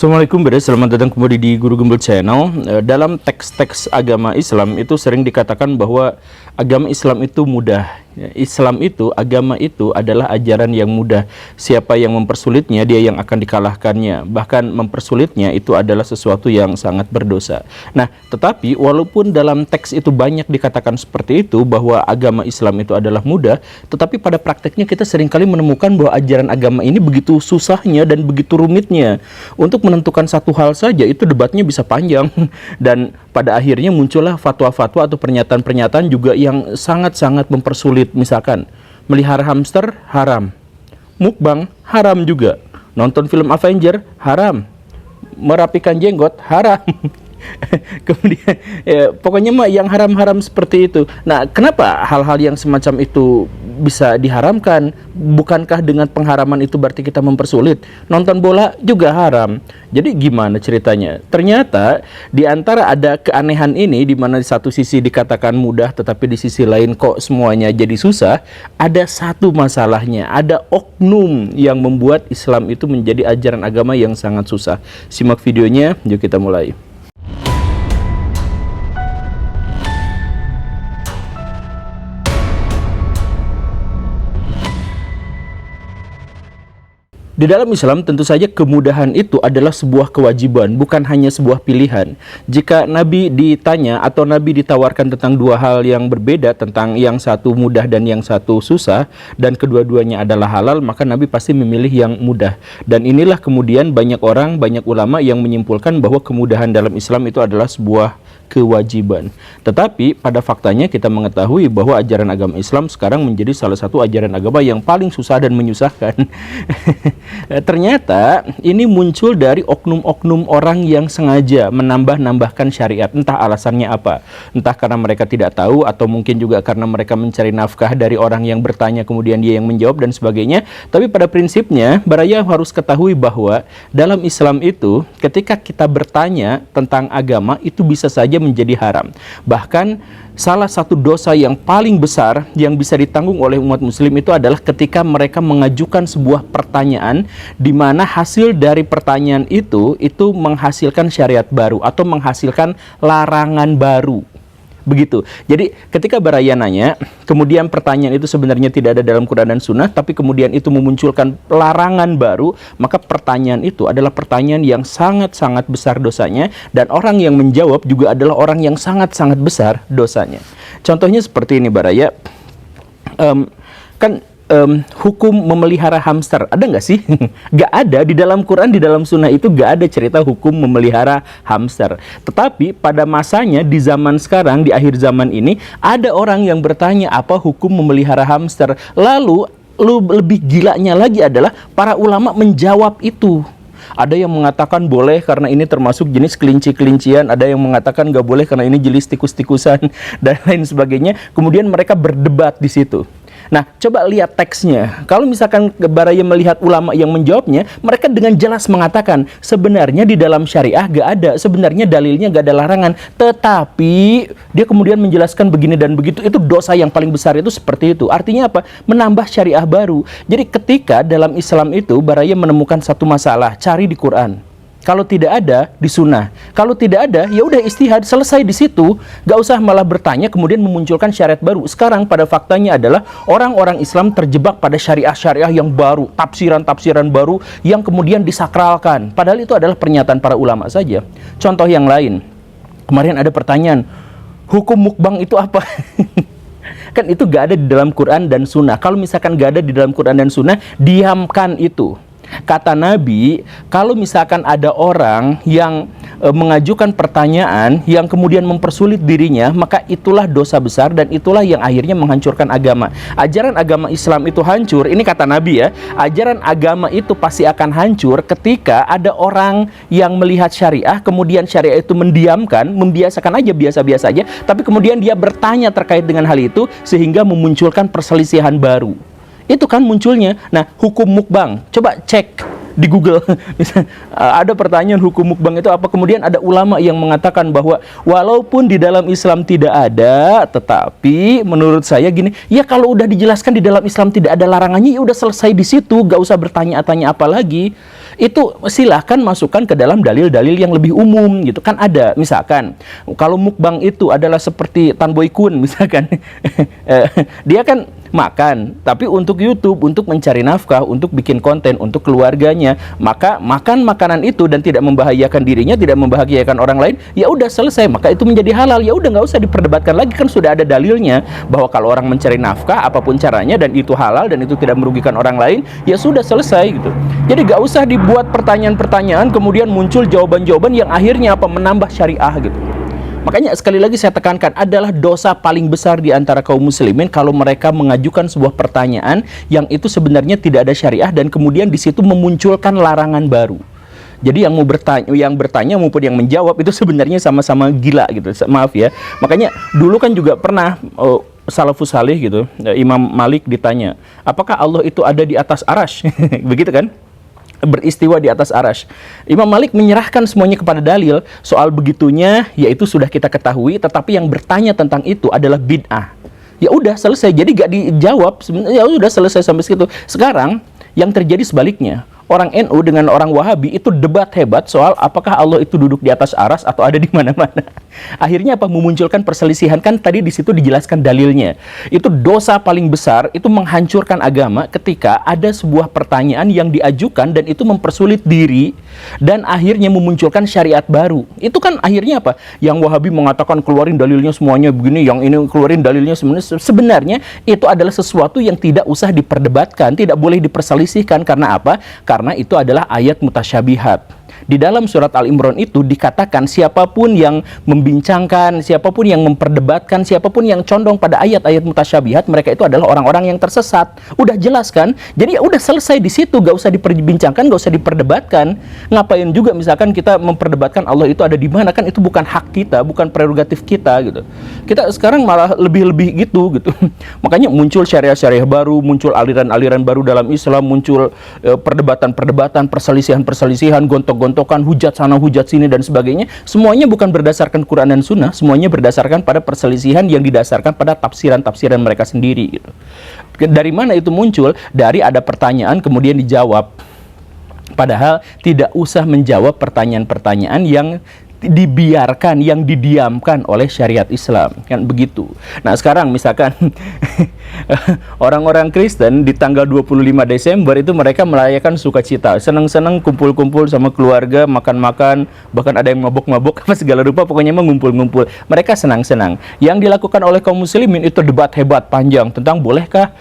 Assalamualaikum Bres, selamat datang kembali di Guru Gembel Channel. Dalam teks-teks agama Islam itu sering dikatakan bahwa agama Islam itu mudah. Islam itu, agama itu adalah ajaran yang mudah. Siapa yang mempersulitnya, dia yang akan dikalahkannya. Bahkan mempersulitnya itu adalah sesuatu yang sangat berdosa. Nah, tetapi walaupun dalam teks itu banyak dikatakan seperti itu, bahwa agama Islam itu adalah mudah, tetapi pada prakteknya kita seringkali menemukan bahwa ajaran agama ini begitu susahnya dan begitu rumitnya. Untuk menentukan satu hal saja itu debatnya bisa panjang. Dan pada akhirnya muncullah fatwa-fatwa atau pernyataan-pernyataan juga yang sangat-sangat mempersulit. Misalkan melihara hamster haram, mukbang haram juga, nonton film Avenger haram, merapikan jenggot haram. Kemudian pokoknya mah yang haram-haram seperti itu. Nah, kenapa hal-hal yang semacam itu bisa diharamkan? Bukankah dengan pengharaman itu berarti kita mempersulit? Nonton bola juga haram. Jadi gimana ceritanya? Ternyata di antara ada keanehan ini, di mana di satu sisi dikatakan mudah tetapi di sisi lain kok semuanya jadi susah, ada satu masalahnya, ada oknum yang membuat Islam itu menjadi ajaran agama yang sangat susah. Simak videonya, yuk kita mulai. Di dalam Islam tentu saja kemudahan itu adalah sebuah kewajiban, bukan hanya sebuah pilihan. Jika Nabi ditanya atau Nabi ditawarkan tentang dua hal yang berbeda, tentang yang satu mudah dan yang satu susah, dan kedua-duanya adalah halal, maka Nabi pasti memilih yang mudah. Dan inilah kemudian banyak orang, banyak ulama yang menyimpulkan bahwa kemudahan dalam Islam itu adalah sebuah kewajiban. Tetapi pada faktanya kita mengetahui bahwa ajaran agama Islam sekarang menjadi salah satu ajaran agama yang paling susah dan menyusahkan. Ternyata ini muncul dari oknum-oknum orang yang sengaja menambah-nambahkan syariat. Entah alasannya apa, entah karena mereka tidak tahu atau mungkin juga karena mereka mencari nafkah dari orang yang bertanya kemudian dia yang menjawab dan sebagainya. Tapi pada prinsipnya Baraya harus ketahui bahwa dalam Islam itu ketika kita bertanya tentang agama itu bisa saja menjadi haram. Bahkan salah satu dosa yang paling besar yang bisa ditanggung oleh umat muslim itu adalah ketika mereka mengajukan sebuah pertanyaan di mana hasil dari pertanyaan itu menghasilkan syariat baru atau menghasilkan larangan baru. Begitu. Jadi ketika Baraya nanya, kemudian pertanyaan itu sebenarnya tidak ada dalam Quran dan Sunnah, tapi kemudian itu memunculkan larangan baru, maka pertanyaan itu adalah pertanyaan yang sangat-sangat besar dosanya, dan orang yang menjawab juga adalah orang yang sangat-sangat besar dosanya. Contohnya seperti ini Baraya, hukum memelihara hamster ada nggak sih? Nggak ada. Di dalam Quran, di dalam Sunnah itu nggak ada cerita hukum memelihara hamster. Tetapi pada masanya di zaman sekarang, di akhir zaman ini, ada orang yang bertanya apa hukum memelihara hamster. Lalu lebih gilanya lagi adalah para ulama menjawab itu. Ada yang mengatakan boleh karena ini termasuk jenis kelinci-kelincian, ada yang mengatakan nggak boleh karena ini jenis tikus-tikusan dan lain sebagainya. Kemudian mereka berdebat di situ. Nah, coba lihat teksnya. Kalau misalkan Baraya melihat ulama yang menjawabnya, mereka dengan jelas mengatakan sebenarnya di dalam syariah gak ada, sebenarnya dalilnya gak ada larangan. Tetapi dia kemudian menjelaskan begini dan begitu. Itu dosa yang paling besar itu seperti itu. Artinya apa? Menambah syariah baru. Jadi ketika dalam Islam itu Baraya menemukan satu masalah, cari di Quran. Kalau tidak ada, di Sunnah. Kalau tidak ada, ya udah istihad, selesai di situ. Gak usah malah bertanya kemudian memunculkan syariat baru. Sekarang pada faktanya adalah orang-orang Islam terjebak pada syariah-syariah yang baru, tafsiran-tafsiran baru yang kemudian disakralkan. Padahal itu adalah pernyataan para ulama saja. Contoh yang lain, kemarin ada pertanyaan, hukum mukbang itu apa? Kan itu gak ada di dalam Quran dan Sunnah. Kalau misalkan gak ada di dalam Quran dan Sunnah, diamkan itu. Kata Nabi, kalau misalkan ada orang yang mengajukan pertanyaan yang kemudian mempersulit dirinya, maka itulah dosa besar dan itulah yang akhirnya menghancurkan agama. Ajaran agama Islam itu hancur, ini kata Nabi ya, ajaran agama itu pasti akan hancur ketika ada orang yang melihat syariah, kemudian syariah itu mendiamkan, membiasakan aja biasa-biasa aja, tapi kemudian dia bertanya terkait dengan hal itu sehingga memunculkan perselisihan baru. Itu kan munculnya. Nah, hukum mukbang, coba cek di Google. Ada pertanyaan hukum mukbang itu apa, kemudian ada ulama yang mengatakan bahwa walaupun di dalam Islam tidak ada, tetapi menurut saya gini, ya kalau udah dijelaskan di dalam Islam tidak ada larangannya, ya udah selesai di situ, gak usah bertanya-tanya apa lagi. Itu silahkan masukkan ke dalam dalil-dalil yang lebih umum gitu kan. Ada misalkan kalau mukbang itu adalah seperti Tan Boy Kun misalkan dia kan makan, tapi untuk YouTube, untuk mencari nafkah, untuk bikin konten, untuk keluarganya, maka makan makanan itu dan tidak membahayakan dirinya, tidak membahayakan orang lain, ya udah selesai, maka itu menjadi halal, ya udah nggak usah diperdebatkan lagi, kan sudah ada dalilnya bahwa kalau orang mencari nafkah apapun caranya dan itu halal dan itu tidak merugikan orang lain, ya sudah selesai gitu. Jadi nggak usah dibuat pertanyaan-pertanyaan kemudian muncul jawaban-jawaban yang akhirnya apa, menambah syariah gitu. Makanya sekali lagi saya tekankan, adalah dosa paling besar di antara kaum muslimin kalau mereka mengajukan sebuah pertanyaan yang itu sebenarnya tidak ada syariah dan kemudian di situ memunculkan larangan baru. Jadi yang bertanya maupun yang menjawab itu sebenarnya sama-sama gila gitu. Maaf ya. Makanya dulu kan juga pernah salafus salih gitu, Imam Malik ditanya, apakah Allah itu ada di atas arasy? Begitu kan? Beristiwa di atas arasy. Imam Malik menyerahkan semuanya kepada dalil. Soal begitunya yaitu sudah kita ketahui, tetapi yang bertanya tentang itu adalah bid'ah. Ya udah selesai. Jadi gak dijawab, ya udah selesai sampai situ. Sekarang yang terjadi sebaliknya. Orang NU dengan orang Wahabi itu debat hebat soal apakah Allah itu duduk di atas aras atau ada di mana-mana. Akhirnya apa, memunculkan perselisihan, kan tadi di situ dijelaskan dalilnya. Itu dosa paling besar, itu menghancurkan agama ketika ada sebuah pertanyaan yang diajukan dan itu mempersulit diri dan akhirnya memunculkan syariat baru. Itu kan akhirnya apa? Yang Wahabi mengatakan keluarin dalilnya semuanya begini, yang ini keluarin dalilnya sebenarnya itu adalah sesuatu yang tidak usah diperdebatkan, tidak boleh diperselisihkan. Karena apa? Karena itu adalah ayat mutasyabihat. Di dalam surat Al-Imran itu dikatakan siapapun yang membincangkan, siapapun yang memperdebatkan, siapapun yang condong pada ayat-ayat mutasyabihat, mereka itu adalah orang-orang yang tersesat. Udah jelas kan? Jadi ya udah selesai di situ, gak usah diperbincangkan, gak usah diperdebatkan. Ngapain juga misalkan kita memperdebatkan Allah itu ada di mana, kan itu bukan hak kita, bukan prerogatif kita gitu. Kita sekarang malah lebih-lebih gitu. Makanya muncul syariah-syariah baru, muncul aliran-aliran baru dalam Islam, muncul perdebatan-perdebatan, perselisihan-perselisihan, gontok-gontokan, hujat sana, hujat sini, dan sebagainya. Semuanya bukan berdasarkan Quran dan Sunnah, semuanya berdasarkan pada perselisihan yang didasarkan pada tafsiran-tafsiran mereka sendiri gitu. Dari mana itu muncul? Dari ada pertanyaan kemudian dijawab. Padahal tidak usah menjawab pertanyaan-pertanyaan yang dibiarkan, yang didiamkan oleh syariat Islam, kan begitu. Nah sekarang misalkan orang-orang Kristen di tanggal 25 Desember itu mereka merayakan sukacita, senang-senang, kumpul-kumpul sama keluarga, makan-makan, bahkan ada yang mabuk-mabuk apa segala rupa, pokoknya mah ngumpul-ngumpul. Mereka senang-senang. Yang dilakukan oleh kaum muslimin itu debat hebat panjang tentang bolehkah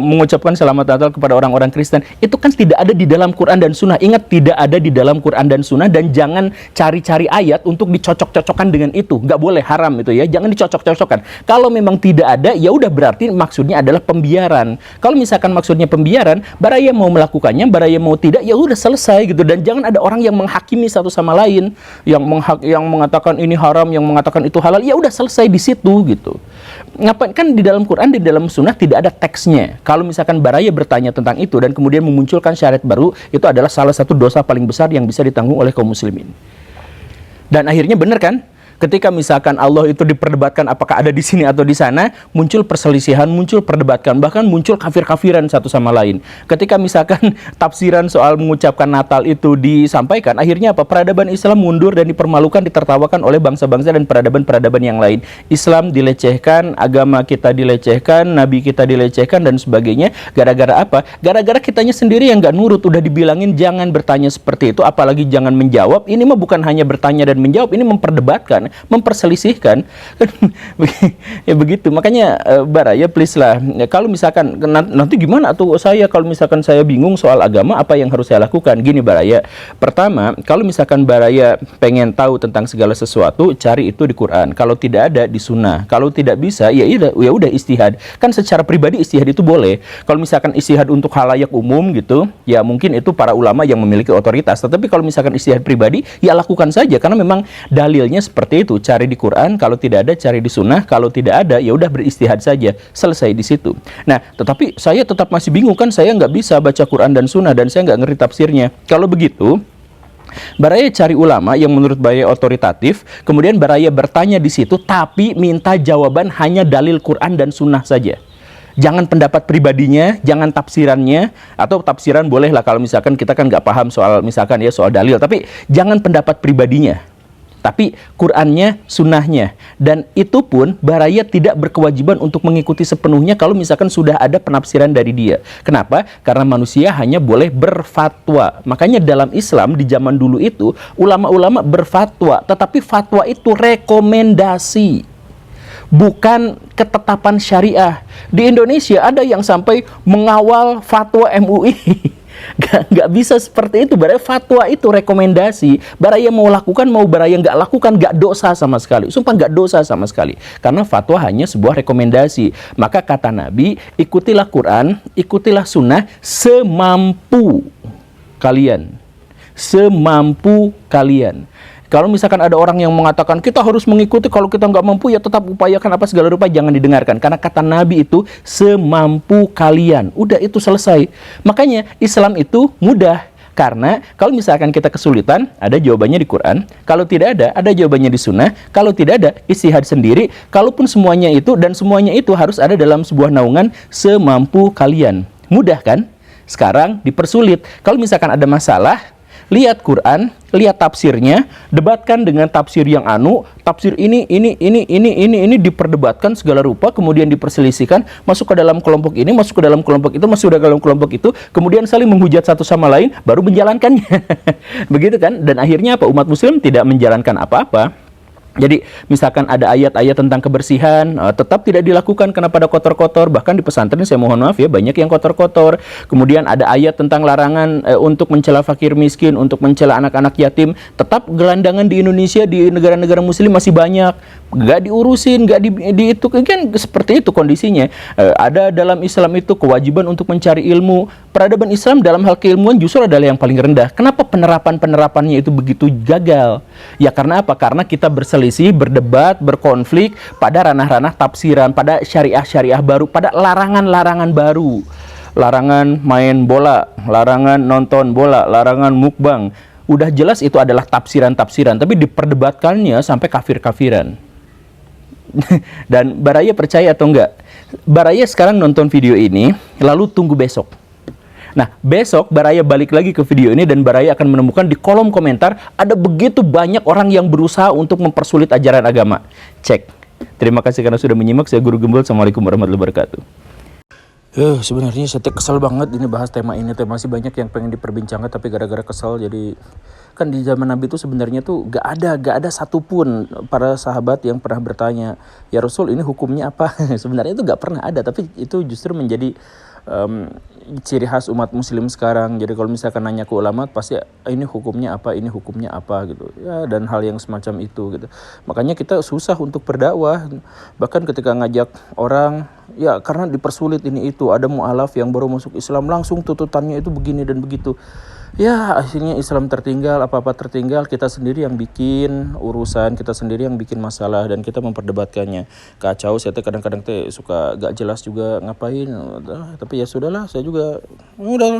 mengucapkan selamat Natal kepada orang-orang Kristen. Itu kan tidak ada di dalam Quran dan Sunnah. Ingat, tidak ada di dalam Quran dan Sunnah, dan jangan cari-cari ayat untuk dicocok-cocokkan dengan itu. Nggak boleh, haram itu ya. Jangan dicocok-cocokkan. Kalau memang tidak ada, ya udah berarti maksudnya adalah pembiaran. Kalau misalkan maksudnya pembiaran, baraya mau melakukannya, baraya mau tidak, ya udah selesai gitu. Dan jangan ada orang yang menghakimi satu sama lain, yang mengatakan ini haram, yang mengatakan itu halal. Ya udah selesai di situ gitu. Ngapain? Kan di dalam Quran, di dalam Sunnah tidak ada teksnya. Kalau misalkan baraya bertanya tentang itu dan kemudian memunculkan syariat baru, itu adalah salah satu dosa paling besar yang bisa ditanggung oleh kaum muslimin. Dan akhirnya benar kan? Ketika misalkan Allah itu diperdebatkan apakah ada di sini atau di sana, muncul perselisihan, muncul perdebatkan, bahkan muncul kafir-kafiran satu sama lain. Ketika misalkan tafsiran soal mengucapkan Natal itu disampaikan, akhirnya apa? Peradaban Islam mundur dan dipermalukan, ditertawakan oleh bangsa-bangsa dan peradaban-peradaban yang lain. Islam dilecehkan, agama kita dilecehkan, nabi kita dilecehkan, dan sebagainya. Gara-gara apa? Gara-gara kitanya sendiri yang nggak nurut. Udah dibilangin jangan bertanya seperti itu, apalagi jangan menjawab. Ini mah bukan hanya bertanya dan menjawab, ini memperdebatkan, memperselisihkan. Ya begitu. Makanya baraya please lah, kalau misalkan nanti gimana tuh saya kalau misalkan saya bingung soal agama, apa yang harus saya lakukan? Gini baraya, pertama, kalau misalkan baraya pengen tahu tentang segala sesuatu, cari itu di Quran. Kalau tidak ada, di Sunnah. Kalau tidak bisa, ya udah istihad. Kan secara pribadi istihad itu boleh. Kalau misalkan istihad untuk halayak umum gitu, ya mungkin itu para ulama yang memiliki otoritas. Tetapi kalau misalkan istihad pribadi, ya lakukan saja, karena memang dalilnya seperti itu. Cari di Quran, kalau tidak ada cari di Sunnah, kalau tidak ada ya udah beristihad saja, selesai di situ. Nah, tetapi saya tetap masih bingung, kan saya nggak bisa baca Quran dan Sunnah dan saya nggak ngerti tafsirnya. Kalau begitu, baraya cari ulama yang menurut baraya otoritatif, kemudian baraya bertanya di situ, tapi minta jawaban hanya dalil Quran dan Sunnah saja. Jangan pendapat pribadinya, jangan tafsirannya, atau tafsiran boleh lah kalau misalkan kita kan nggak paham soal misalkan ya soal dalil, tapi jangan pendapat pribadinya. Tapi Qur'annya, sunnahnya. Dan itu pun Baraya tidak berkewajiban untuk mengikuti sepenuhnya kalau misalkan sudah ada penafsiran dari dia. Kenapa? Karena manusia hanya boleh berfatwa. Makanya dalam Islam di zaman dulu itu ulama-ulama berfatwa, tetapi fatwa itu rekomendasi, bukan ketetapan syariah. Di Indonesia ada yang sampai mengawal fatwa MUI. Nggak bisa seperti itu. Baraya fatwa itu rekomendasi. Baraya mau lakukan, mau Baraya nggak lakukan, nggak dosa sama sekali. Sumpah nggak dosa sama sekali. Karena fatwa hanya sebuah rekomendasi. Maka kata Nabi, ikutilah Quran, ikutilah sunnah semampu kalian. Semampu kalian. Kalau misalkan ada orang yang mengatakan kita harus mengikuti, kalau kita nggak mampu ya tetap upayakan apa segala rupa, jangan didengarkan. Karena kata Nabi itu semampu kalian. Udah, itu selesai. Makanya Islam itu mudah. Karena kalau misalkan kita kesulitan, ada jawabannya di Quran. Kalau tidak ada jawabannya di sunnah. Kalau tidak ada, ijtihad sendiri. Kalaupun semuanya itu, dan semuanya itu harus ada dalam sebuah naungan semampu kalian. Mudah kan? Sekarang dipersulit. Kalau misalkan ada masalah, lihat Quran, lihat tafsirnya, debatkan dengan tafsir yang tafsir ini diperdebatkan segala rupa, kemudian diperselisihkan, masuk ke dalam kelompok ini, masuk ke dalam kelompok itu, masuk ke dalam kelompok itu, kemudian saling menghujat satu sama lain, baru menjalankannya. Begitu kan? Dan akhirnya apa? Umat muslim tidak menjalankan apa-apa. Jadi misalkan ada ayat-ayat tentang kebersihan, tetap tidak dilakukan karena pada kotor-kotor. Bahkan di pesantren saya mohon maaf ya, banyak yang kotor-kotor. Kemudian ada ayat tentang larangan untuk mencela fakir miskin, untuk mencela anak-anak yatim. Tetap gelandangan di Indonesia, di negara-negara muslim masih banyak. Nggak diurusin, nggak di itu kan seperti itu kondisinya. Ada dalam Islam itu kewajiban untuk mencari ilmu. Peradaban Islam dalam hal keilmuan justru adalah yang paling rendah. Kenapa penerapannya itu begitu gagal? Ya karena apa? Karena kita berselisih, berdebat, berkonflik pada ranah-ranah tafsiran, pada syariah-syariah baru, pada larangan-larangan baru. Larangan main bola, larangan nonton bola, larangan mukbang. Udah jelas itu adalah tafsiran-tafsiran, tapi diperdebatkannya sampai kafir-kafiran. Dan Baraya percaya atau enggak? Baraya sekarang nonton video ini, lalu tunggu besok. Nah, besok Baraya balik lagi ke video ini dan Baraya akan menemukan di kolom komentar ada begitu banyak orang yang berusaha untuk mempersulit ajaran agama. Cek. Terima kasih karena sudah menyimak. Saya Guru Gembul. Assalamualaikum warahmatullahi wabarakatuh. Sebenarnya saya kesel banget ini bahas tema ini. Masih banyak yang pengen diperbincangkan tapi gara-gara kesel jadi kan di zaman Nabi itu sebenarnya tuh gak ada satupun para sahabat yang pernah bertanya, ya Rasul ini hukumnya apa? Sebenarnya itu gak pernah ada, tapi itu justru menjadi ciri khas umat muslim sekarang. Jadi kalau misalkan nanya ke ulama pasti ini hukumnya apa gitu ya, dan hal yang semacam itu gitu. Makanya kita susah untuk berdakwah, bahkan ketika ngajak orang ya karena dipersulit ini itu. Ada mu'alaf yang baru masuk Islam langsung tuntutannya itu begini dan begitu. Ya akhirnya Islam tertinggal, apa-apa tertinggal, kita sendiri yang bikin urusan, kita sendiri yang bikin masalah dan kita memperdebatkannya. Kacau, saya kadang-kadang suka gak jelas juga ngapain, tapi ya sudahlah, saya juga udah